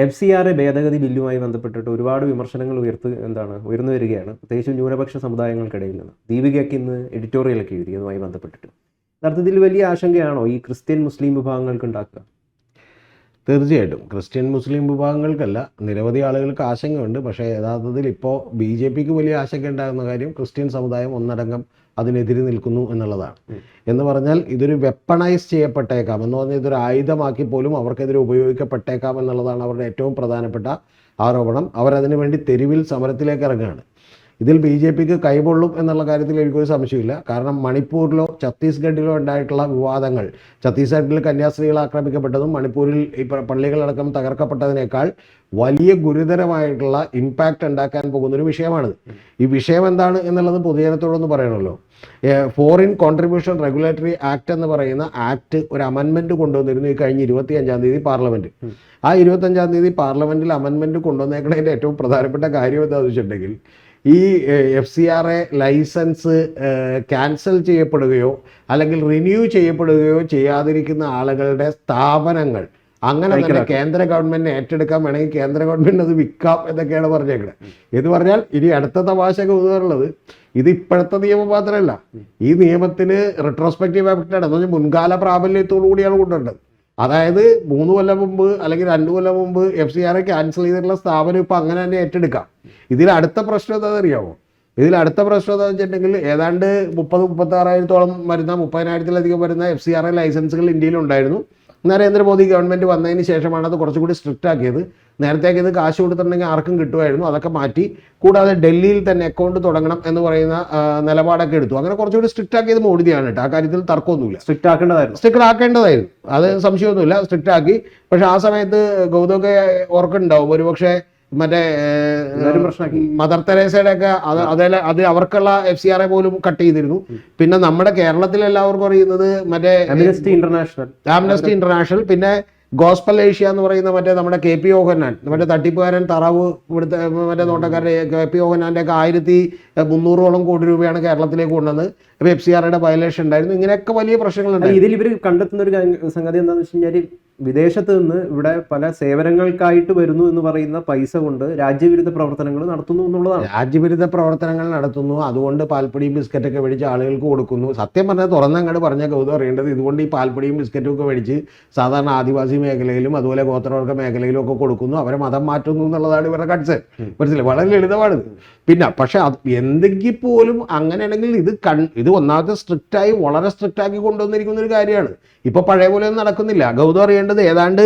FCRA ഭേദഗതി ബില്ലുമായി ബന്ധപ്പെട്ടിട്ട് ഒരുപാട് വിമർശനങ്ങൾ ഉയർന്നു വരികയാണ്, പ്രത്യേകിച്ച് ന്യൂനപക്ഷ സമുദായങ്ങൾക്കിടയിൽ നിന്ന്. ദീപികയ്ക്ക് ഇന്ന് എഡിറ്റോറിയലൊക്കെ എഴുതി അതുമായി ബന്ധപ്പെട്ടിട്ട്. യഥാർത്ഥത്തിൽ വലിയ ആശങ്കയാണോ ഈ ക്രിസ്ത്യൻ മുസ്ലിം വിഭാഗങ്ങൾക്ക് ഉണ്ടാക്കുക? തീർച്ചയായിട്ടും ക്രിസ്ത്യൻ മുസ്ലിം വിഭാഗങ്ങൾക്കല്ല, നിരവധി ആളുകൾക്ക് ആശങ്കയുണ്ട്. പക്ഷേ യഥാർത്ഥത്തിൽ ഇപ്പോൾ BJPക്ക് വലിയ ആശങ്ക ഉണ്ടാകുന്ന കാര്യം ക്രിസ്ത്യൻ സമുദായം ഒന്നടങ്കം അതിനെതിരെ നിൽക്കുന്നു എന്നുള്ളതാണ്. എന്ന് പറഞ്ഞാൽ ഇതൊരു വെപ്പണൈസ് ചെയ്യപ്പെട്ടേക്കാം, എന്ന് പറഞ്ഞാൽ ഇതൊരു ആയുധമാക്കി പോലും അവർക്കെതിരെ ഉപയോഗിക്കപ്പെട്ടേക്കാം എന്നുള്ളതാണ് അവരുടെ ഏറ്റവും പ്രധാനപ്പെട്ട ആരോപണം. അവരതിനു വേണ്ടി തെരുവിൽ സമരത്തിലേക്ക് ഇറങ്ങുകയാണ്. ഇതിൽ BJPക്ക് കൈകൊള്ളും എന്നുള്ള കാര്യത്തിൽ എനിക്കൊരു സംശയമില്ല. കാരണം മണിപ്പൂരിലോ ഛത്തീസ്ഗഡിലോ ഉണ്ടായിട്ടുള്ള വിവാദങ്ങൾ, ഛത്തീസ്ഗഡിൽ കന്യാസ്ത്രീകൾ ആക്രമിക്കപ്പെട്ടതും മണിപ്പൂരിൽ ഈ പള്ളികളടക്കം തകർക്കപ്പെട്ടതിനേക്കാൾ വലിയ ഗുരുതരമായിട്ടുള്ള ഇമ്പാക്റ്റ് ഉണ്ടാക്കാൻ പോകുന്നൊരു വിഷയമാണിത്. ഈ വിഷയം എന്താണ് എന്നുള്ളത് പൊതുജനത്തോടൊന്ന് പറയണമല്ലോ. ഫോറിൻ കോൺട്രിബ്യൂഷൻ റെഗുലേറ്ററി ആക്ട് എന്ന് പറയുന്ന ആക്ട് ഒരു അമെൻമെൻറ്റ് കൊണ്ടുവന്നിരുന്നു ഈ കഴിഞ്ഞ 25-ാം തീയതി പാർലമെൻറ്റ്. ആ 25-ാം തീയതി പാർലമെൻറ്റിൽ അമെൻമെൻറ്റ് കൊണ്ടുവന്നേക്കുന്നതിൻ്റെ ഏറ്റവും പ്രധാനപ്പെട്ട കാര്യം എന്താണെന്ന് വെച്ചിട്ടുണ്ടെങ്കിൽ, ഈ FCRA ലൈസൻസ് ക്യാൻസൽ ചെയ്യപ്പെടുകയോ അല്ലെങ്കിൽ റിന്യൂ ചെയ്യപ്പെടുകയോ ചെയ്യാതിരിക്കുന്ന ആളുകളുടെ സ്ഥാപനങ്ങൾ അങ്ങനെ തന്നെ കേന്ദ്ര ഗവൺമെന്റിനെ ഏറ്റെടുക്കാൻ വേണമെങ്കിൽ കേന്ദ്ര ഗവൺമെന്റ് അത് വിൽക്കാം എന്നൊക്കെയാണ് പറഞ്ഞേക്കുന്നത്. എന്ന് പറഞ്ഞാൽ ഇനി അടുത്ത തമാശ കൗതുകമുള്ളത്, ഇത് ഇപ്പോഴത്തെ നിയമം മാത്രമല്ല, ഈ നിയമത്തിന് റെട്രോസ്പെക്റ്റീവ് എഫക്റ്റാണ്. എന്ന് പറഞ്ഞാൽ മുൻകാല പ്രാബല്യത്തോടു കൂടിയാണ് കൊണ്ടുവരേണ്ടത്. അതായത് 3 കൊല്ലം മുമ്പ് അല്ലെങ്കിൽ 2 കൊല്ലം മുമ്പ് FCRA ക്യാൻസൽ ചെയ്തിട്ടുള്ള സ്ഥാപനം ഇപ്പം അങ്ങനെ തന്നെ ഏറ്റെടുക്കാം. ഇതിൽ അടുത്ത പ്രശ്നം എന്താണെന്ന് അറിയാമോ? ഇതിൽ അടുത്ത പ്രശ്നം എന്താണെന്ന് വെച്ചിട്ടുണ്ടെങ്കിൽ ഏതാണ്ട് 30-36,000-ഓളം വരുന്ന 30,000-ലധികം വരുന്ന FCRA ലൈസൻസുകൾ ഇന്ത്യയിലുണ്ടായിരുന്നു. നരേന്ദ്രമോദി ഗവൺമെൻറ് വന്നതിന് ശേഷമാണ് അത് കുറച്ചുകൂടി സ്ട്രിക്റ്റ് ആക്കിയത്. നേരത്തേക്ക് ഇത് കാശ് കൊടുത്തിട്ടുണ്ടെങ്കിൽ ആർക്കും കിട്ടുമായിരുന്നു, അതൊക്കെ മാറ്റി. കൂടാതെ ഡൽഹിയിൽ തന്നെ അക്കൗണ്ട് തുടങ്ങണം എന്ന് പറയുന്ന നിലപാടൊക്കെ എടുത്തു. അങ്ങനെ കുറച്ചുകൂടി സ്ട്രിക്റ്റ് ആക്കിയത് മോഡിയാണ് കേട്ടോ. ആ കാര്യത്തിൽ തർക്കമൊന്നുമില്ല. സ്ട്രിക്റ്റ് ആക്കേണ്ടതായിരുന്നു, അത് സംശയമൊന്നുമില്ല, സ്ട്രിക്റ്റ് ആക്കി. പക്ഷെ ആ സമയത്ത് ഗൗതമൊക്കെ ഓർക്കുന്നുണ്ടാവും ഒരുപക്ഷെ, മറ്റേ മദർ തെരേസയുടെ ഒക്കെ അത് അവർക്കുള്ള FCRA പോലും കട്ട് ചെയ്തിരുന്നു. പിന്നെ നമ്മുടെ കേരളത്തിൽ എല്ലാവർക്കും അറിയുന്നത് മറ്റേ ആംനസ്റ്റി ഇന്റർനാഷണൽ, പിന്നെ ഗോസ്പൽ ഏഷ്യ എന്ന് പറയുന്ന മറ്റേ നമ്മുടെ KP യോഹന്നാൻ, മറ്റേ തട്ടിപ്പുകാരൻ തറാവ് ഇവിടുത്തെ മറ്റേ നോട്ടക്കാരുടെ KP യോഹന്നാൻ്റെ ഒക്കെ 1,300-ഓളം കോടി രൂപയാണ് കേരളത്തിലേക്ക് കൊണ്ടുവന്നത്. അപ്പോൾ FCRAയുടെ വയലേഷൻ ഉണ്ടായിരുന്നു. ഇങ്ങനെയൊക്കെ വലിയ പ്രശ്നങ്ങളുണ്ട്. ഇതിൽ ഇവർ കണ്ടെത്തുന്ന ഒരു സംഗതി എന്താണെന്ന് വെച്ച് കഴിഞ്ഞാൽ, വിദേശത്ത് നിന്ന് ഇവിടെ പല സേവനങ്ങൾക്കായിട്ട് വരുന്നു എന്ന് പറയുന്ന പൈസ കൊണ്ട് രാജ്യവിരുദ്ധ പ്രവർത്തനങ്ങൾ നടത്തുന്നു എന്നുള്ളതാണ്. രാജ്യവിരുദ്ധ പ്രവർത്തനങ്ങൾ നടത്തുന്നു, അതുകൊണ്ട് പാൽപ്പൊടിയും ബിസ്ക്കറ്റൊക്കെ മേടിച്ച് ആളുകൾക്ക് കൊടുക്കുന്നു. സത്യം പറഞ്ഞാൽ തുറന്നങ്ങോട്ട് പറഞ്ഞ കൗതുകം അറിയേണ്ടത്, ഇതുകൊണ്ട് ഈ പാൽപ്പൊടിയും ബിസ്ക്കറ്റും ഒക്കെ മേടിച്ച് സാധാരണ ആദിവാസി മേഖലയിലും അതുപോലെ ഗോത്രവർഗ മേഖലയിലും ഒക്കെ കൊടുക്കുന്നു, അവരെ മതം മാറ്റുന്നു എന്നുള്ളതാണ് ഇവരുടെ കൺസേൺ. മനസ്സിലായി? വളരെ ലളിതമാണിത്. പിന്നെ പക്ഷെ എന്തെങ്കിൽ പോലും അങ്ങനെയാണെങ്കിൽ ഇത് ഒന്നാമത്തെ സ്ട്രിക്റ്റായി വളരെ സ്ട്രിക്റ്റാക്കി കൊണ്ടുവന്നിരിക്കുന്ന ഒരു കാര്യമാണ്. ഇപ്പൊ പഴയ പോലെ ഒന്നും നടക്കുന്നില്ല. ഗൗതം അറിയേണ്ടത് ഏതാണ്ട്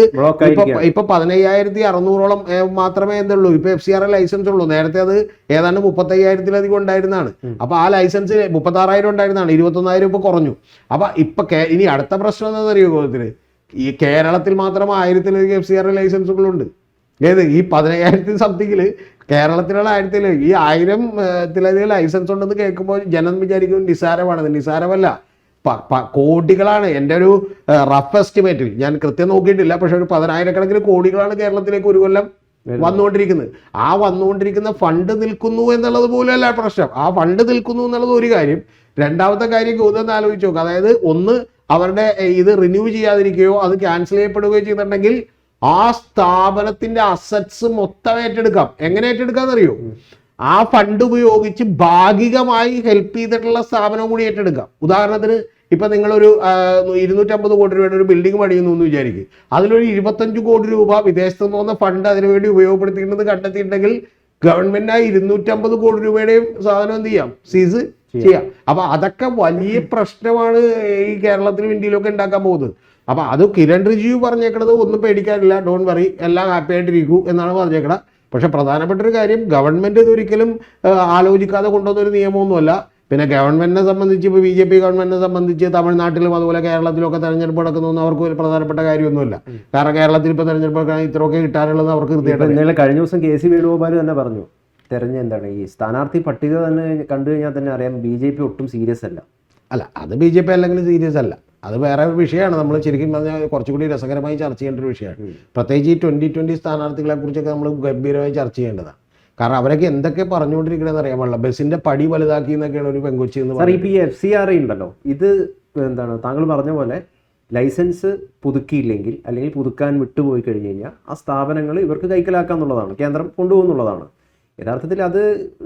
ഇപ്പൊ 15,600-ഓളം മാത്രമേ എന്തുള്ളൂ ഇപ്പൊ FCRA ലൈസൻസ് ഉള്ളൂ. നേരത്തെ അത് ഏതാണ്ട് 35,000-ലധികം ഉണ്ടായിരുന്നതാണ്. അപ്പൊ ആ ലൈസൻസ് 36,000 ഉണ്ടായിരുന്നതാണ്, 21,000 ഇപ്പൊ കുറഞ്ഞു. അപ്പൊ ഇപ്പൊ ഇനി അടുത്ത പ്രശ്നം എന്താണെന്നറിയോ ഗൗതത്തിന്? ഈ കേരളത്തിൽ മാത്രം 1,000-ലധികം FCRA ലൈസൻസുകളുണ്ട്. ഏത് ഈ 15,000 സംതിങ്ങില് കേരളത്തിലുള്ള 1,000-ല് ഈ 1,000-ലധികം ലൈസൻസ് ഉണ്ടെന്ന് കേൾക്കുമ്പോൾ ജനം വിചാരിക്കും നിസ്സാരമാണത്. നിസ്സാരമല്ല, കോടികളാണ്. എൻ്റെ ഒരു റഫ് എസ്റ്റിമേറ്റിൽ, ഞാൻ കൃത്യം നോക്കിയിട്ടില്ല, പക്ഷെ ഒരു 10,000-കണക്കിന് കോടികളാണ് കേരളത്തിലേക്ക് ഒരു കൊല്ലം വന്നുകൊണ്ടിരിക്കുന്നത്. ആ വന്നുകൊണ്ടിരിക്കുന്ന ഫണ്ട് നിൽക്കുന്നു എന്നുള്ളത് പോലെയല്ല പ്രശ്നം. ആ ഫണ്ട് നിൽക്കുന്നു എന്നുള്ളത് ഒരു കാര്യം. രണ്ടാമത്തെ കാര്യം ഗൗതം ആലോചിച്ച് നോക്കുക. അതായത് ഒന്ന്, അവരുടെ ഇത് റിന്യൂ ചെയ്യാതിരിക്കുകയോ അത് ക്യാൻസൽ ചെയ്യപ്പെടുകയോ ചെയ്തിട്ടുണ്ടെങ്കിൽ ആ സ്ഥാപനത്തിന്റെ അസറ്റ്സ് മൊത്തം ഏറ്റെടുക്കാം. എങ്ങനെ ഏറ്റെടുക്കാന്നറിയോ? ആ ഫണ്ട് ഉപയോഗിച്ച് ഭാഗികമായി ഹെൽപ്പ് ചെയ്തിട്ടുള്ള സ്ഥാപനം കൂടി ഏറ്റെടുക്കാം. ഉദാഹരണത്തിന് ഇപ്പൊ നിങ്ങളൊരു 250 കോടി രൂപയുടെ ഒരു ബിൽഡിംഗ് പണിയുന്നു എന്ന് വിചാരിക്കും. അതിലൊരു 25 കോടി രൂപ വിദേശത്ത് നിന്ന് വന്ന ഫണ്ട് അതിനുവേണ്ടി ഉപയോഗപ്പെടുത്തിയിട്ടുണ്ടെന്ന് കണ്ടെത്തിയിട്ടുണ്ടെങ്കിൽ ഗവൺമെന്റ് ആ 250 കോടി രൂപയുടെയും സാധനം എന്ത് ചെയ്യാം? സീസ് ചെയ്യാം. അപ്പൊ അതൊക്കെ വലിയ പ്രശ്നമാണ് ഈ കേരളത്തിലും ഇന്ത്യയിലൊക്കെ ഉണ്ടാക്കാൻ പോകുന്നത്. അപ്പൊ അത് കിരൺ റിജിജു പറഞ്ഞേക്കണത് ഒന്നും പേടിക്കാനില്ല, ഡോണ്ട് വറി, എല്ലാം ഹാപ്പി ആയിട്ടിരിക്കൂ എന്നാണ് പറഞ്ഞേക്കണത്. പക്ഷെ പ്രധാനപ്പെട്ട ഒരു കാര്യം, ഗവൺമെന്റ് ഇതൊരിക്കലും ആലോചിക്കാതെ കൊണ്ടുവന്നൊരു നിയമമൊന്നുമല്ല. പിന്നെ ഗവൺമെന്റിനെ സംബന്ധിച്ച് ഇപ്പോൾ BJP ഗവൺമെന്റിനെ സംബന്ധിച്ച് തമിഴ്നാട്ടിലും അതുപോലെ കേരളത്തിലും ഒക്കെ തെരഞ്ഞെടുപ്പ് നടക്കുന്നതൊന്നും അവർക്ക് ഒരു പ്രധാനപ്പെട്ട കാര്യമൊന്നുമില്ല. കാരണം കേരളത്തിൽ ഇപ്പോൾ തെരഞ്ഞെടുപ്പ് ഇത്രയൊക്കെ കിട്ടാനുള്ളത് അവർക്ക് കൃത്യമായിട്ട്. കഴിഞ്ഞ ദിവസം KC വേണുഗോപാൽ തന്നെ പറഞ്ഞു, ഈ സ്ഥാനാർത്ഥി പട്ടിക തന്നെ കണ്ടു കഴിഞ്ഞാൽ തന്നെ അറിയാം BJP ഒട്ടും സീരിയസ് അല്ല. അത് BJP അല്ലെങ്കിൽ സീരിയസ് അല്ല, അത് വേറെ ഒരു വിഷയമാണ്. നമ്മൾ ശരിക്കും പറഞ്ഞാൽ കുറച്ചുകൂടി രസകരമായി ചർച്ച ചെയ്യേണ്ട ഒരു വിഷയമാണ്. പ്രത്യേകിച്ച് ഈ 2020 സ്ഥാനാർത്ഥികളെ കുറിച്ചൊക്കെ നമ്മൾ ഗംഭീരമായി ചർച്ച ചെയ്യേണ്ടതാണ്. കാരണം അവരൊക്കെ എന്തൊക്കെ പറഞ്ഞുകൊണ്ടിരിക്കണമെന്ന് അറിയാൻ പാടില്ല. ബസ്സിന്റെ പടി വലുതാക്കി എന്നൊക്കെയാണ് ഒരു പെങ്കൊച്ചി എന്ന് പറയുന്നത്. FCRA ഉണ്ടല്ലോ, ഇത് എന്താണ് താങ്കൾ പറഞ്ഞ പോലെ ലൈസൻസ് പുതുക്കിയില്ലെങ്കിൽ അല്ലെങ്കിൽ പുതുക്കാൻ വിട്ടുപോയി കഴിഞ്ഞ് കഴിഞ്ഞാൽ ആ സ്ഥാപനങ്ങൾ ഇവർക്ക് കൈക്കലാക്കാന്നുള്ളതാണ്, കേന്ദ്രം കൊണ്ടുപോകുന്നുള്ളതാണ്. യഥാർത്ഥത്തിൽ അത്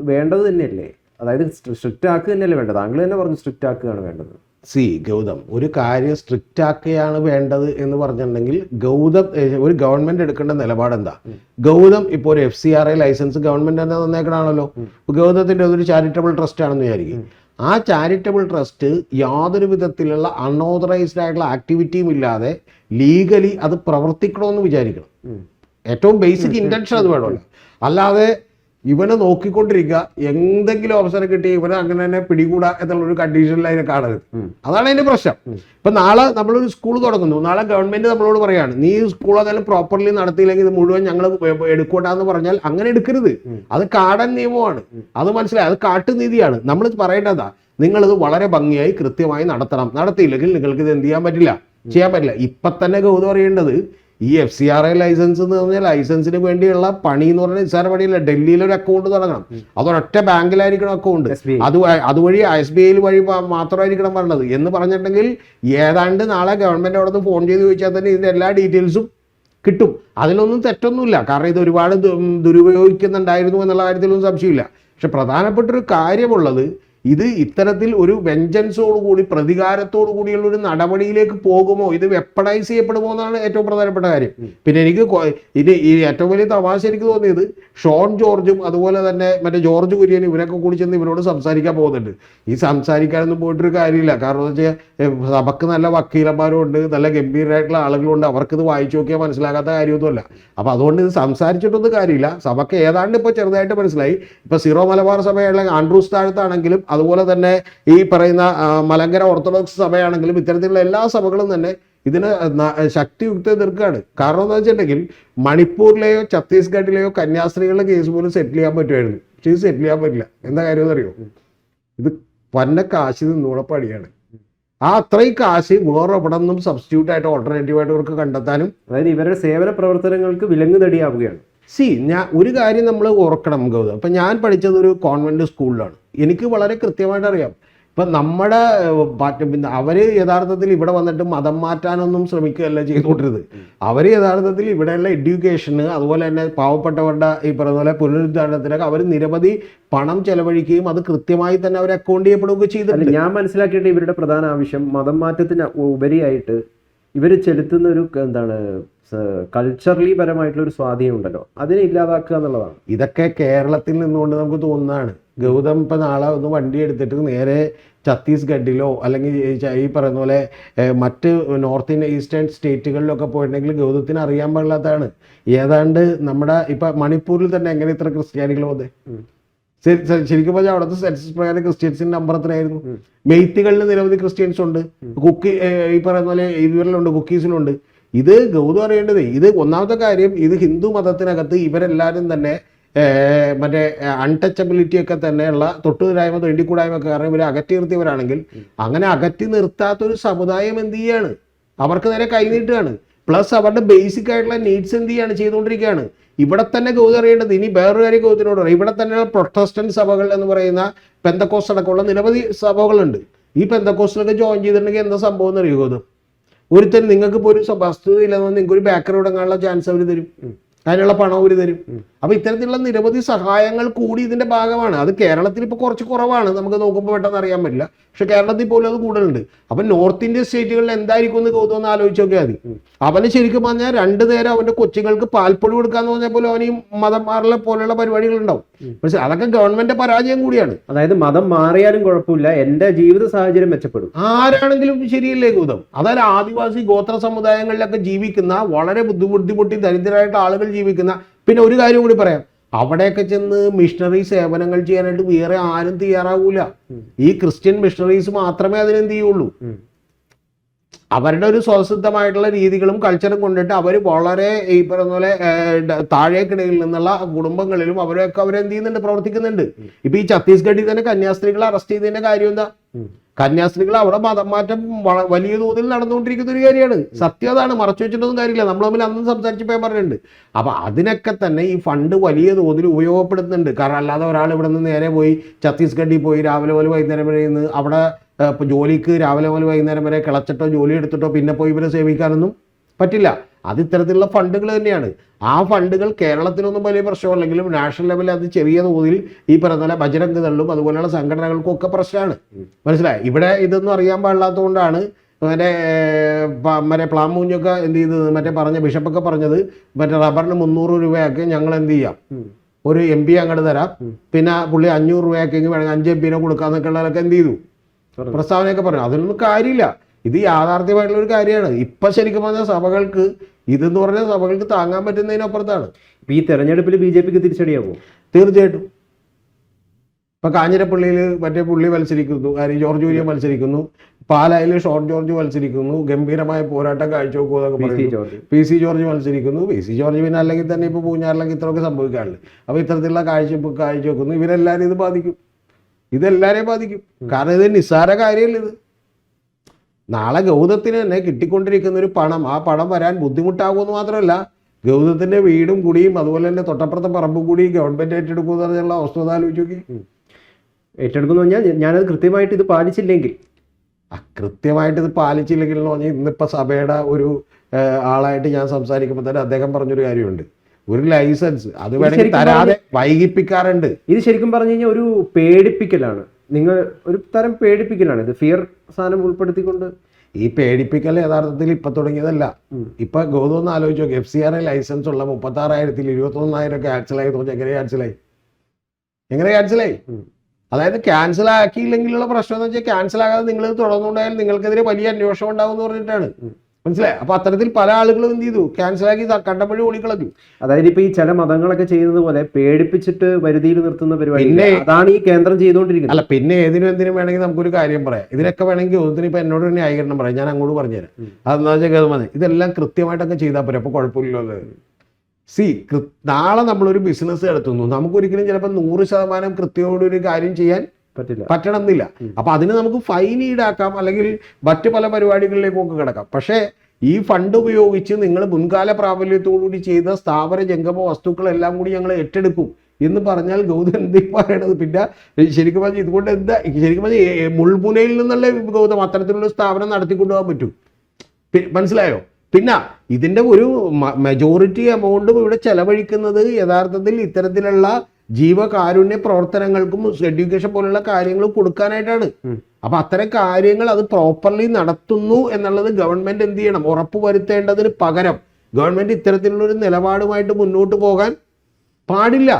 വേണ്ടത് തന്നെയല്ലേ? അതായത് സ്ട്രിക്റ്റ് ആക്കുക തന്നെയല്ലേ വേണ്ടത്? താങ്കൾ തന്നെ പറഞ്ഞു സ്ട്രിക്റ്റ് ആക്കുകയാണ് വേണ്ടത്. ഗൗതം, ഒരു കാര്യം സ്ട്രിക്റ്റ് ആക്കുകയാണ് വേണ്ടത് എന്ന് പറഞ്ഞിട്ടുണ്ടെങ്കിൽ ഗൗതം ഒരു ഗവൺമെന്റ് എടുക്കേണ്ട നിലപാട് എന്താ? ഗൗതം ഇപ്പോൾ ഒരു FCRA ലൈസൻസ് ഗവൺമെന്റ് തന്നെ തന്നേക്കണാണല്ലോ. ഗൗതത്തിന്റെ അതൊരു ചാരിറ്റബിൾ ട്രസ്റ്റ് ആണെന്ന് വിചാരിക്കും. ആ ചാരിറ്റബിൾ ട്രസ്റ്റ് യാതൊരു വിധത്തിലുള്ള അൺഓതറൈസ്ഡ് ആയിട്ടുള്ള ആക്ടിവിറ്റിയും ഇല്ലാതെ ലീഗലി അത് പ്രവർത്തിക്കണമെന്ന് വിചാരിക്കണം. ഏറ്റവും ബേസിക് ഇന്റൻഷൻ അത് വേണമല്ലോ. അല്ലാതെ ഇവനെ നോക്കിക്കൊണ്ടിരിക്കുക, എന്തെങ്കിലും അവസരം കിട്ടി ഇവനെ അങ്ങനെ തന്നെ പിടികൂടാ എന്നുള്ളൊരു കണ്ടീഷനിൽ അതിനെ കാണരുത്. അതാണ് അതിന്റെ പ്രശ്നം. ഇപ്പൊ നാളെ നമ്മളൊരു സ്കൂൾ തുടങ്ങുന്നു, നാളെ ഗവൺമെന്റ് നമ്മളോട് പറയാണ് നീ സ്കൂൾ അതെല്ലാം പ്രോപ്പർലി നടത്തിയില്ലെങ്കിൽ ഇത് മുഴുവൻ ഞങ്ങൾ എടുക്കൂടാന്ന് പറഞ്ഞാൽ അങ്ങനെ എടുക്കരുത്. അത് കാടൻ നിയമമാണ്, അത് മനസ്സിലായി, അത് കാട്ടുനീതിയാണ്. നമ്മൾ പറയേണ്ടതാ നിങ്ങളിത് വളരെ ഭംഗിയായി കൃത്യമായി നടത്തണം, നടത്തിയില്ലെങ്കിൽ നിങ്ങൾക്ക് ഇത് എന്ത് ചെയ്യാൻ പറ്റില്ല. ഇപ്പൊ തന്നെ ഗൗതം അറിയേണ്ടത് ഈ FCRA ലൈസൻസ് എന്ന് പറഞ്ഞാൽ ലൈസൻസിന് വേണ്ടിയുള്ള പണി എന്ന് പറഞ്ഞാൽ നിസ്സാര പണിയില്ല. ഡൽഹിയിൽ ഒരു അക്കൗണ്ട് തുടങ്ങണം, അതൊരൊറ്റ ബാങ്കിലായിരിക്കണം അക്കൗണ്ട്, അതുവഴി SBI വഴി മാത്രമായിരിക്കണം പറഞ്ഞത് എന്ന് പറഞ്ഞിട്ടുണ്ടെങ്കിൽ ഏതാണ്ട് നാളെ ഗവൺമെന്റ് അവിടെ നിന്ന് ഫോൺ ചെയ്ത് ചോദിച്ചാൽ തന്നെ ഇതിന്റെ എല്ലാ ഡീറ്റെയിൽസും കിട്ടും. അതിലൊന്നും തെറ്റൊന്നുമില്ല, കാരണം ഇത് ഒരുപാട് ദുരുപയോഗിക്കുന്നുണ്ടായിരുന്നു എന്നുള്ള കാര്യത്തിലൊന്നും സംശയമില്ല. പക്ഷെ പ്രധാനപ്പെട്ടൊരു കാര്യമുള്ളത് ഇത് ഇത്തരത്തിൽ ഒരു വെഞ്ചൻസോടുകൂടി പ്രതികാരത്തോടു കൂടിയുള്ള ഒരു നടപടിയിലേക്ക് പോകുമോ, ഇത് വെപ്പണൈസ് ചെയ്യപ്പെടുമോ എന്നാണ് ഏറ്റവും പ്രധാനപ്പെട്ട കാര്യം. പിന്നെ എനിക്ക് ഈ ഏറ്റവും വലിയ തമാശ എനിക്ക് തോന്നിയത് ഷോൺ ജോർജും അതുപോലെ തന്നെ മറ്റേ ജോർജ് കുര്യനും ഇവരൊക്കെ കൂടി ചെന്ന് ഇവരോട് സംസാരിക്കാൻ പോകുന്നുണ്ട്. ഈ സംസാരിക്കാനൊന്നും പോയിട്ടൊരു കാര്യമില്ല. കാരണം എന്ന് വെച്ചാൽ സഭക്ക് നല്ല വക്കീലന്മാരും ഉണ്ട്, നല്ല ഗംഭീരമായിട്ടുള്ള ആളുകളുണ്ട്, അവർക്കിത് വായിച്ചു നോക്കിയാൽ മനസ്സിലാകാത്ത കാര്യമൊന്നുമല്ല. അപ്പൊ അതുകൊണ്ട് ഇത് സംസാരിച്ചിട്ടൊന്നും കാര്യമില്ല. സഭക്ക് ഏതാണ്ട് ഇപ്പോൾ ചെറുതായിട്ട് മനസ്സിലായി. ഇപ്പൊ സീറോ മലബാർ സഭയുള്ള ആൻഡ്രൂസ് താഴത്താണെങ്കിലും അതുപോലെ തന്നെ ഈ പറയുന്ന മലങ്കര ഓർത്തഡോക്സ് സഭയാണെങ്കിലും ഇത്തരത്തിലുള്ള എല്ലാ സഭകളും തന്നെ ഇതിന് ശക്തിയുക്തി എതിർക്കുകയാണ്. കാരണം എന്താ വെച്ചിട്ടുണ്ടെങ്കിൽ മണിപ്പൂരിലെയോ ഛത്തീസ്ഗഡിലെയോ കന്യാസ്ത്രീകളുടെ കേസ് പോലും സെറ്റിൽ ചെയ്യാൻ പറ്റുമായിരുന്നു, പക്ഷേ ഇത് സെറ്റിൽ ചെയ്യാൻ പറ്റില്ല. എന്താ കാര്യം എന്നറിയോ? ഇത് പന്ന കാശ് നൂളപ്പടിയാണ്. ആ അത്രയും കാശ് വേറെ എവിടെ നിന്നും സബ്സ്റ്റിറ്റ്യൂട്ട് ആയിട്ട് ഓൾട്ടർനേറ്റീവ് ആയിട്ട് ഇവർക്ക് കണ്ടെത്താനും, അതായത് ഇവരുടെ സേവന പ്രവർത്തനങ്ങൾക്ക് വിലങ്ങ് തടിയാവുകയാണ്. ഞാൻ ഒരു കാര്യം നമ്മൾ ഓർക്കണം ഗൗതം. ഇപ്പം ഞാൻ പഠിച്ചത് ഒരു കോൺവെന്റ് സ്കൂളിലാണ്. എനിക്ക് വളരെ കൃത്യമായിട്ട് അറിയാം. ഇപ്പം നമ്മുടെ അവർ യഥാർത്ഥത്തിൽ ഇവിടെ വന്നിട്ട് മതം മാറ്റാനൊന്നും ശ്രമിക്കുകയല്ല ചെയ്തുകൊണ്ടിരുന്നത്. അവർ യഥാർത്ഥത്തിൽ ഇവിടെയുള്ള എഡ്യൂക്കേഷന് അതുപോലെ തന്നെ പാവപ്പെട്ടവരുടെ ഈ പറയുന്ന പോലെ പുനരുദ്ധാരണത്തിനൊക്കെ അവർ നിരവധി പണം ചെലവഴിക്കുകയും അത് കൃത്യമായി തന്നെ അവർ അക്കൗണ്ട് ചെയ്യപ്പെടുകയൊക്കെ ചെയ്തിട്ടുണ്ട്. ഞാൻ മനസ്സിലാക്കിയിട്ട് ഇവരുടെ പ്രധാന ആവശ്യം മതം മാറ്റത്തിന് ഉപരിയായിട്ട് ഇവർ ചെലുത്തുന്ന ഒരു കൾച്ചറലി പരമായിട്ടുള്ള ഒരു സ്വാധീനം ഉണ്ടല്ലോ, അതിനെ ഇല്ലാതാക്കുക എന്നുള്ളതാണ്. ഇതൊക്കെ കേരളത്തിൽ നിന്നുകൊണ്ട് നമുക്ക് തോന്നുന്നതാണ്. ഗൗതം ഇപ്പം നാളെ ഒന്ന് വണ്ടി എടുത്തിട്ട് നേരെ ഛത്തീസ്ഗഡിലോ അല്ലെങ്കിൽ ഈ പറയുന്ന പോലെ മറ്റ് നോർത്ത് ഈസ്റ്റേൺ സ്റ്റേറ്റുകളിലൊക്കെ പോയിട്ടുണ്ടെങ്കിൽ ഗൗതത്തിന് അറിയാൻ പാടില്ലാത്തതാണ്. ഏതാണ്ട് നമ്മുടെ ഇപ്പം മണിപ്പൂരിൽ തന്നെ എങ്ങനെ ഇത്ര ക്രിസ്ത്യാനികൾ വന്നേ? ശരിക്കും പറഞ്ഞാൽ അവിടുത്തെ സെൻസസ് പ്രകാരം ക്രിസ്ത്യൻസിന്റെ നമ്പർ എത്രയായിരുന്നു? മെയ്ത്തികളിൽ നിരവധി ക്രിസ്ത്യൻസ് ഉണ്ട്, ഈ പറയുന്ന പോലെ ഇവരിലുണ്ട്, കുക്കീസിലുണ്ട്. ഇത് ഗൗതം അറിയേണ്ടത് ഇത് ഒന്നാമത്തെ കാര്യം, ഇത് ഹിന്ദു മതത്തിനകത്ത് ഇവരെല്ലാവരും തന്നെ മറ്റേ അൺടച്ചബിലിറ്റി ഒക്കെ തന്നെയുള്ള തൊട്ടുകൂടായ്മ തൊണ്ടിക്കൂടായ്മ ഒക്കെ കാരണം ഇവരെ അകറ്റി നിർത്തിയവരാണെങ്കിൽ അങ്ങനെ അകറ്റി നിർത്താത്തൊരു സമുദായം എന്ത് ചെയ്യാണ്? അവർക്ക് നേരെ കൈനീട്ടുകയാണ്. പ്ലസ് അവരുടെ ബേസിക് ആയിട്ടുള്ള നീഡ്സ് എന്ത് ചെയ്യാണ്? ചെയ്തുകൊണ്ടിരിക്കുകയാണ്. ഇവിടെ തന്നെ ഗൗതം അറിയേണ്ടത് ഇനി വേറൊരു കാര്യം ഗൗതത്തിനോട് പറയും. ഇവിടെ തന്നെയുള്ള പ്രൊട്ടസ്റ്റന്റ് സഭകൾ എന്ന് പറയുന്ന പെന്തക്കോസ്റ്റ് അടക്കമുള്ള നിരവധി സഭകളുണ്ട്. ഈ പെന്തക്കോസ്റ്റിലൊക്കെ ജോയിൻ ചെയ്തിട്ടുണ്ടെങ്കിൽ എന്താ സംഭവം എന്ന് അറിയുമോ? ഗൗതം, ഒരുത്തരും നിങ്ങൾക്ക് ഇപ്പോൾ ഒരു വസ്തുത ഇല്ലെന്ന് നിങ്ങൾക്ക് ഒരു ബേക്കറി തുടങ്ങാനുള്ള ചാൻസ് അവർ തരും, അതിനുള്ള പണം അവർ തരും. അപ്പൊ ഇത്തരത്തിലുള്ള നിരവധി സഹായങ്ങൾ കൂടി ഇതിന്റെ ഭാഗമാണ്. അത് കേരളത്തിൽ ഇപ്പൊ കുറച്ച് കുറവാണ്, നമുക്ക് നോക്കുമ്പോൾ പെട്ടെന്ന് അറിയാൻ പറ്റില്ല. പക്ഷെ കേരളത്തിൽ പോലും അത് കൂടുതലുണ്ട്. അപ്പൊ നോർത്ത് ഇന്ത്യൻ സ്റ്റേറ്റുകളിൽ എന്തായിരിക്കും എന്ന് ഗൗതം ഒന്ന് ആലോചിച്ച് നോക്കിയാൽ മതി. അവന് ശരിക്കും പറഞ്ഞാൽ 2 നേരം അവന്റെ കൊച്ചുങ്ങൾക്ക് പാൽപ്പൊടി കൊടുക്കാന്ന് പറഞ്ഞാൽ പോലും അവന് ഈ മതം മാറലെ പോലെയുള്ള പരിപാടികൾ ഉണ്ടാവും. പക്ഷെ അതൊക്കെ ഗവൺമെന്റ് പരാജയം കൂടിയാണ്. അതായത് മതം മാറിയാലും കുഴപ്പമില്ല, എന്റെ ജീവിത സാഹചര്യം മെച്ചപ്പെടും. ആരാണെങ്കിലും ശരിയല്ലേ ഗൗതം? അതായത് ആദിവാസി ഗോത്ര സമുദായങ്ങളിലൊക്കെ ജീവിക്കുന്ന വളരെ ബുദ്ധിമുട്ടി ദരിദ്രരായിട്ട് ആളുകൾ ജീവിക്കുന്ന, പിന്നെ ഒരു കാര്യം കൂടി പറയാം, അവിടെയൊക്കെ ചെന്ന് മിഷണറി സേവനങ്ങൾ ചെയ്യാനായിട്ട് വേറെ ആരും തയ്യാറാവൂല. ഈ ക്രിസ്ത്യൻ മിഷണറീസ് മാത്രമേ അതിനെന്ത് ചെയ്യുള്ളൂ. അവരുടെ ഒരു സ്വസിദ്ധമായിട്ടുള്ള രീതികളും കൾച്ചറും കൊണ്ടിട്ട് അവർ വളരെ ഈ പറയുന്ന പോലെ താഴേക്കിടയിൽ നിന്നുള്ള കുടുംബങ്ങളിലും അവരൊക്കെ അവരെന്ത് ചെയ്യുന്നുണ്ട്? പ്രവർത്തിക്കുന്നുണ്ട്. ഇപ്പൊ ഈ ഛത്തീസ്ഗഡിൽ തന്നെ കന്യാസ്ത്രീകളെ അറസ്റ്റ് ചെയ്തതിന്റെ കാര്യം എന്താ? കന്യാസ്ത്രീകൾ അവിടെ മതം മാറ്റം വലിയ തോതിൽ നടന്നുകൊണ്ടിരിക്കുന്ന ഒരു കാര്യമാണ്. സത്യം അതാണ്, മറച്ചു വെച്ചിട്ടൊന്നും കാര്യമില്ല. നമ്മൾ തമ്മിൽ അന്ന് സംസാരിച്ചപ്പോൾ പറഞ്ഞിട്ടുണ്ട്. അപ്പൊ അതിനൊക്കെ തന്നെ ഈ ഫണ്ട് വലിയ തോതിൽ ഉപയോഗപ്പെടുത്തുന്നുണ്ട്. കാരണം അല്ലാതെ ഒരാൾ ഇവിടെ നിന്ന് നേരെ പോയി ഛത്തീസ്ഗഡിൽ പോയി രാവിലെ പോലെ വൈകുന്നേരം വരെ അവിടെ ഇപ്പോൾ ജോലിക്ക് രാവിലെ മുതൽ വൈകുന്നേരം വരെ കിളച്ചിട്ടോ ജോലി എടുത്തിട്ടോ പിന്നെ പോയി ഇവരെ സേവിക്കാനൊന്നും പറ്റില്ല. അത് ഇത്തരത്തിലുള്ള ഫണ്ടുകൾ തന്നെയാണ്. ആ ഫണ്ടുകൾ കേരളത്തിലൊന്നും വലിയ പ്രശ്നമല്ലെങ്കിലും നാഷണൽ ലെവലിൽ അത് ചെറിയ തോതിൽ ഈ പറഞ്ഞ ബജരംഗ് ദളും അതുപോലെയുള്ള സംഘടനകൾക്കും ഒക്കെ പ്രശ്നമാണ്. മനസ്സിലായി? ഇവിടെ ഇതൊന്നും അറിയാൻ പാടില്ലാത്തതുകൊണ്ടാണ് മറ്റേ പ്ലാമൂഞ്ഞൊക്കെ എന്ത് ചെയ്തത്, മറ്റേ പറഞ്ഞ ബിഷപ്പൊക്കെ പറഞ്ഞത് മറ്റേ റബ്ബറിന് 300 രൂപയാക്കി ഞങ്ങൾ എന്ത് ചെയ്യാം, ഒരു MP അങ്ങോട്ട് തരാം, പിന്നെ പുള്ളി 500 രൂപയാക്കെങ്കിൽ വേണമെങ്കിൽ 5 MP കൊടുക്കാന്നൊക്കെ ഉള്ളതൊക്കെ എന്ത് ചെയ്തു, പ്രസ്താവനയൊക്കെ പറഞ്ഞു. അതിനൊന്നും കാര്യമില്ല. ഇത് യാഥാർത്ഥ്യമായിട്ടുള്ള ഒരു കാര്യമാണ്. ഇപ്പം ശരിക്കും പറഞ്ഞാൽ സഭകൾക്ക് ഇതെന്ന് പറഞ്ഞാൽ സഭകൾക്ക് താങ്ങാൻ പറ്റുന്നതിനപ്പുറത്താണ്. ഈ തെരഞ്ഞെടുപ്പിൽ BJPക്ക് തിരിച്ചടിയാകുമോ? തീർച്ചയായിട്ടും. ഇപ്പം കാഞ്ഞിരപ്പള്ളിയിൽ മറ്റേ പുള്ളി മത്സരിക്കുന്നു, ജോർജ് കുര്യൻ മത്സരിക്കുന്നു, പാലായിൽ ഷോൺ ജോർജ് മത്സരിക്കുന്നു, ഗംഭീരമായ പോരാട്ടം കാഴ്ചവെക്കുമെന്നൊക്കെ പറയുന്നു. PC ജോർജ് മത്സരിക്കുന്നു. PC ജോർജ് പിന്നെ അല്ലെങ്കിൽ തന്നെ ഇപ്പോൾ പൂഞ്ഞാറിലൊക്കെ ഇത്രയൊക്കെ സംഭവിക്കാറുണ്ട്. അപ്പോൾ ഇത്തരത്തിലുള്ള കാഴ്ചവെക്കുന്നു. ഇവരെല്ലാവരും ഇത് ബാധിക്കും, ഇതെല്ലാവരെയും ബാധിക്കും. കാരണം ഇത് നിസ്സാര കാര്യമല്ല. ഇത് നാളെ ഗൗതത്തിന് തന്നെ കിട്ടിക്കൊണ്ടിരിക്കുന്ന ഒരു പണം, ആ പണം വരാൻ ബുദ്ധിമുട്ടാകുമെന്ന് മാത്രമല്ല, ഗൗതത്തിന്റെ വീടും കുടിയും അതുപോലെ തന്നെ തൊട്ടപ്പുറത്തെ പറമ്പും കൂടി ഗവൺമെന്റ് ഏറ്റെടുക്കുമെന്ന് പറഞ്ഞുള്ള അവസ്ഥ ആലോചിച്ച് നോക്കി. ഏറ്റെടുക്കുന്നു പറഞ്ഞാൽ ഞാനത് കൃത്യമായിട്ട് ഇത് പാലിച്ചില്ലെങ്കിൽ, കൃത്യമായിട്ട് ഇത് പാലിച്ചില്ലെങ്കിൽ എന്ന് പറഞ്ഞാൽ ഇന്നിപ്പോൾ സഭയുടെ ഒരു ആളായിട്ട് ഞാൻ സംസാരിക്കുമ്പോൾ തന്നെ അദ്ദേഹം പറഞ്ഞൊരു കാര്യമുണ്ട്, ഒരു ലൈസൻസ് അത് വേണമെങ്കിൽ തരാതെ വൈകിപ്പിക്കാറുണ്ട്. ഇത് ശരിക്കും പറഞ്ഞു കഴിഞ്ഞാൽ ഒരു പേടിപ്പിക്കലാണ്. നിങ്ങൾ ഒരു തരം പേടിപ്പിക്കലാണ്. ഇത് ഫിയർ സാധനം ഉൾപ്പെടുത്തിക്കൊണ്ട്. ഈ പേടിപ്പിക്കൽ യഥാർത്ഥത്തിൽ ഇപ്പൊ തുടങ്ങിയതല്ല. ഇപ്പൊ ഗൗതം ഒന്ന് ആലോചിച്ച് നോക്കി, FCRA ലൈസൻസ് ഉള്ള 36,000-ൽ 21,000 ക്യാൻസലായി തോന്നി. എങ്ങനെ ക്യാൻസലായി? അതായത് ക്യാൻസൽ ആക്കിയില്ലെങ്കിലുള്ള പ്രശ്നം എന്ന് വെച്ചാൽ ക്യാൻസൽ ആകാതെ നിങ്ങൾ തുടർന്നുണ്ടായാൽ നിങ്ങൾക്കെതിരെ വലിയ അന്വേഷണം ഉണ്ടാവും എന്ന് പറഞ്ഞിട്ടാണ്. മനസ്സിലായി? അപ്പൊ അത്തരത്തിൽ പല ആളുകളും എന്ത് ചെയ്തു, ക്യാൻസലാക്കി കണ്ടപ്പോഴും ഓടിക്കളഞ്ഞു. അതായത് ഇപ്പൊ ഈ ചില മതങ്ങളൊക്കെ ചെയ്യുന്നത് പോലെ പേടിപ്പിച്ചിട്ട് വരുതിയിൽ നിർത്തുന്ന പരിപാടി അതാണ് ഈ കേന്ദ്രം ചെയ്തുകൊണ്ടിരിക്കുന്നത്. അല്ല, പിന്നെ എന്തിനും വേണമെങ്കിൽ നമുക്കൊരു കാര്യം പറയാം. ഇതിനൊക്കെ വേണമെങ്കിൽ ഗൗതത്തിന് ഇപ്പൊ എന്നോട് ഒരു ന്യായീകരണം പറയാം, ഞാൻ അങ്ങോട്ട് പറഞ്ഞുതരാം. അതെന്താ വെച്ചാൽ ഗൗതം ഇതെല്ലാം കൃത്യമായിട്ടൊക്കെ ചെയ്താൽ പോരെ, അപ്പൊ കുഴപ്പമില്ലല്ലോ. നാളെ നമ്മളൊരു ബിസിനസ് നടത്തുന്നു, നമുക്കൊരിക്കലും ചിലപ്പോൾ 100% കൃത്യതയോടൊരു കാര്യം ചെയ്യാൻ പറ്റണമെന്നില്ല. അപ്പൊ അതിന് നമുക്ക് ഫൈൻ ഈടാക്കാം, അല്ലെങ്കിൽ മറ്റു പല പരിപാടികളിലേക്കൊക്കെ കിടക്കാം. പക്ഷേ ഈ ഫണ്ട് ഉപയോഗിച്ച് നിങ്ങൾ മുൻകാല പ്രാബല്യത്തോടുകൂടി ചെയ്ത സ്ഥാവര ജംഗമ വസ്തുക്കളെല്ലാം കൂടി ഞങ്ങൾ ഏറ്റെടുക്കും എന്ന് പറഞ്ഞാൽ ഗൗതം എന്ത് പറയണത്? പിന്നെ ശരിക്കും പറഞ്ഞാൽ ഇതുകൊണ്ട് എന്താ, ശരിക്കും പറഞ്ഞാൽ മുൾമുനയിൽ നിന്നുള്ള ഗൗതം അത്തരത്തിലുള്ള സ്ഥാപനം നടത്തിക്കൊണ്ടുപോകാൻ പറ്റും. മനസ്സിലായോ? പിന്നെ ഇതിന്റെ ഒരു മെജോറിറ്റി എമൗണ്ടും ഇവിടെ ചെലവഴിക്കുന്നത് യഥാർത്ഥത്തിൽ ഇത്തരത്തിലുള്ള ജീവകാരുണ്യ പ്രവർത്തനങ്ങൾക്കും എഡ്യൂക്കേഷൻ പോലുള്ള കാര്യങ്ങൾ കൊടുക്കാനായിട്ടാണ്. അപ്പൊ അത്തരം കാര്യങ്ങൾ അത് പ്രോപ്പർലി നടത്തുന്നു എന്നുള്ളത് ഗവൺമെന്റ് എന്ത് ചെയ്യണം, ഉറപ്പുവരുത്തേണ്ടതിന് പകരം ഗവൺമെന്റ് ഇത്തരത്തിലുള്ള ഒരു നിലപാടുമായിട്ട് മുന്നോട്ട് പോകാൻ പാടില്ല.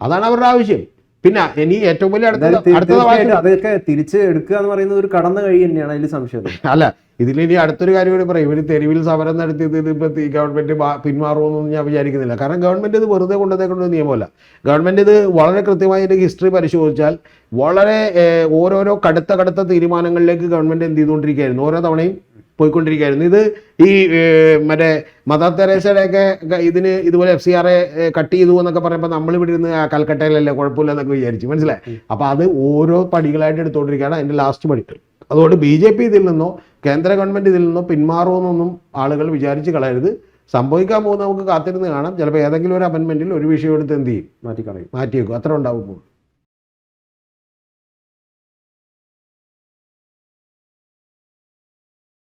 അതാണ് അവരുടെ ആവശ്യം. പിന്നെ ഇനി ഏറ്റവും വലിയ അതൊക്കെ തിരിച്ച് എടുക്കുക എന്ന് പറയുന്നത് ഒരു കടന്ന കഴി തന്നെയാണ്, അതിൽ സംശയം അല്ല. ഇതിലിനി അടുത്തൊരു കാര്യം കൂടി പറയും, ഇവർ തെരുവിൽ സമരം നടത്തിയത് ഇപ്പൊ ഈ ഗവൺമെന്റ് പിന്മാറുമെന്നൊന്നും ഞാൻ വിചാരിക്കുന്നില്ല. കാരണം ഗവൺമെന്റ് ഇത് വെറുതെ കൊണ്ടുവന്നേക്കൊണ്ടൊരു നിയമമല്ല. ഗവൺമെന്റ് ഇത് വളരെ കൃത്യമായി ഇതിന്റെ ഹിസ്റ്ററി പരിശോധിച്ചാൽ വളരെ ഓരോരോ കടുത്ത തീരുമാനങ്ങളിലേക്ക് ഗവൺമെന്റ് എന്ത് ചെയ്തുകൊണ്ടിരിക്കുകയായിരുന്നു, ഓരോ തവണയും പോയിക്കൊണ്ടിരിക്കുകയായിരുന്നു. ഇത് ഈ മറ്റേ മദർ തെരേസയുടെയൊക്കെ ഇതിന് ഇതുപോലെ FCRA കട്ട് ചെയ്തു എന്നൊക്കെ പറയുമ്പോൾ നമ്മളിവിടെ ഇരുന്ന് കൽക്കട്ടയിലല്ലേ കുഴപ്പമില്ല എന്നൊക്കെ വിചാരിച്ചു. മനസ്സിലായി? അപ്പൊ അത് ഓരോ പടികളായിട്ട് എടുത്തുകൊണ്ടിരിക്കുകയാണ്. അതിന്റെ ലാസ്റ്റ് പടി. അതുകൊണ്ട് BJP ഇതിൽ നിന്നോ കേന്ദ്ര ഗവൺമെന്റ് ഇതിൽ നിന്നോ പിന്മാറുമെന്നൊന്നും ആളുകൾ വിചാരിച്ച് കളയരുത്. സംഭവിക്കാൻ പോകുന്ന നമുക്ക് കാത്തിരുന്ന് കാണാം. ചിലപ്പോൾ ഏതെങ്കിലും ഒരു അമെൻമെന്റിൽ ഒരു വിഷയം എടുത്ത് എന്ത് ചെയ്യും, മാറ്റി വെക്കും. അത്ര ഉണ്ടാവും.